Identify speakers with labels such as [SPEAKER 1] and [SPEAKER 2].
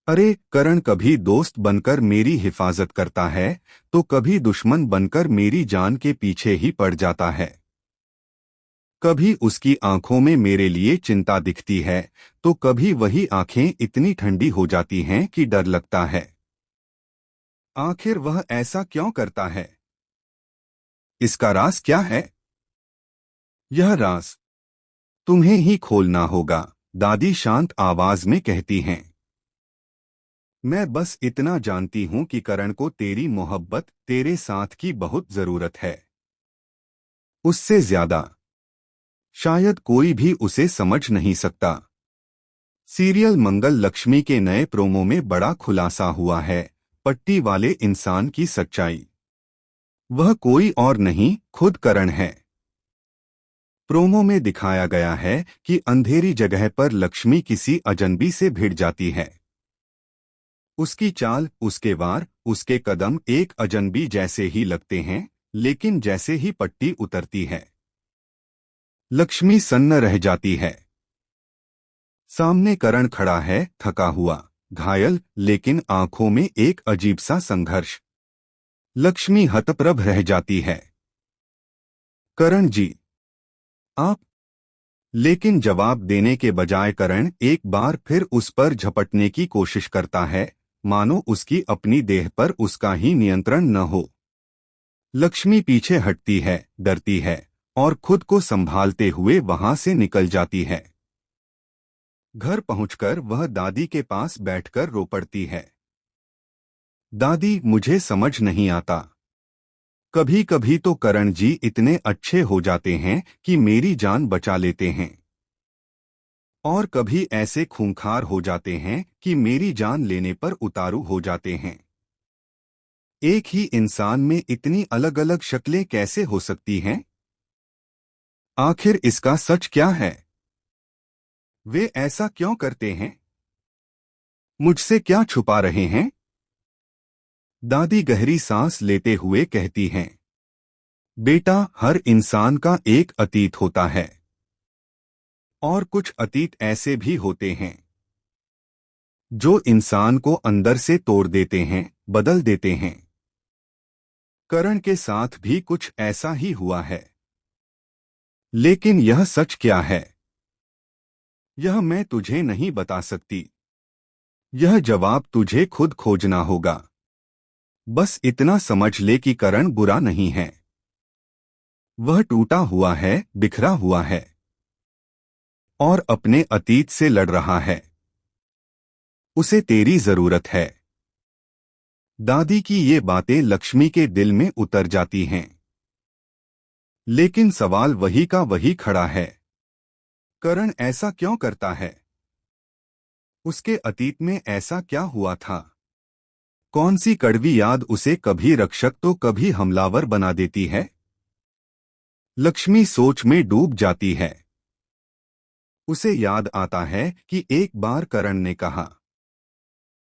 [SPEAKER 1] अरे करण कभी दोस्त बनकर मेरी हिफाजत करता है तो कभी दुश्मन बनकर मेरी जान के पीछे ही पड़ जाता है। कभी उसकी आंखों में मेरे लिए चिंता दिखती है तो कभी वही आंखें इतनी ठंडी हो जाती हैं कि डर लगता है। आखिर वह ऐसा क्यों करता है? इसका राज क्या है? यह राज तुम्हें ही खोलना होगा, दादी शांत आवाज में कहती हैं। मैं बस इतना जानती हूं कि करण को तेरी मोहब्बत, तेरे साथ की बहुत जरूरत है। उससे ज्यादा शायद कोई भी उसे समझ नहीं सकता। सीरियल मंगल लक्ष्मी के नए प्रोमो में बड़ा खुलासा हुआ है, पट्टी वाले इंसान की सच्चाई। वह कोई और नहीं, खुद करण है। प्रोमो में दिखाया गया है कि अंधेरी जगह पर लक्ष्मी किसी अजनबी से भिड़ जाती है। उसकी चाल, उसके वार, उसके कदम एक अजनबी जैसे ही लगते हैं, लेकिन जैसे ही पट्टी उतरती है लक्ष्मी सन्न रह जाती है। सामने करण खड़ा है, थका हुआ, घायल, लेकिन आंखों में एक अजीब सा संघर्ष। लक्ष्मी हतप्रभ रह जाती है। करण जी, आप? लेकिन जवाब देने के बजाय करण एक बार फिर उस पर झपटने की कोशिश करता है, मानो उसकी अपनी देह पर उसका ही नियंत्रण न हो। लक्ष्मी पीछे हटती है, डरती है और खुद को संभालते हुए वहां से निकल जाती है। घर पहुंचकर वह दादी के पास बैठकर रो पड़ती है। दादी, मुझे समझ नहीं आता। कभी कभी तो करण जी इतने अच्छे हो जाते हैं कि मेरी जान बचा लेते हैं, और कभी ऐसे खूंखार हो जाते हैं कि मेरी जान लेने पर उतारू हो जाते हैं। एक ही इंसान में इतनी अलग अलग शक्लें कैसे हो सकती हैं? आखिर इसका सच क्या है? वे ऐसा क्यों करते हैं? मुझसे क्या छुपा रहे हैं? दादी गहरी सांस लेते हुए कहती हैं। बेटा, हर इंसान का एक अतीत होता है, और कुछ अतीत ऐसे भी होते हैं जो इंसान को अंदर से तोड़ देते हैं, बदल देते हैं। करण के साथ भी कुछ ऐसा ही हुआ है। लेकिन यह सच क्या है? यह मैं तुझे नहीं बता सकती। यह जवाब तुझे खुद खोजना होगा। बस इतना समझ ले कि करण बुरा नहीं है। वह टूटा हुआ है, बिखरा हुआ है, और अपने अतीत से लड़ रहा है। उसे तेरी जरूरत है। दादी की ये बातें लक्ष्मी के दिल में उतर जाती हैं। लेकिन सवाल वही का वही खड़ा है। करण ऐसा क्यों करता है? उसके अतीत में ऐसा क्या हुआ था? कौन सी कड़वी याद उसे कभी रक्षक तो कभी हमलावर बना देती है? लक्ष्मी सोच में डूब जाती है। उसे याद आता है कि एक बार करण ने कहा,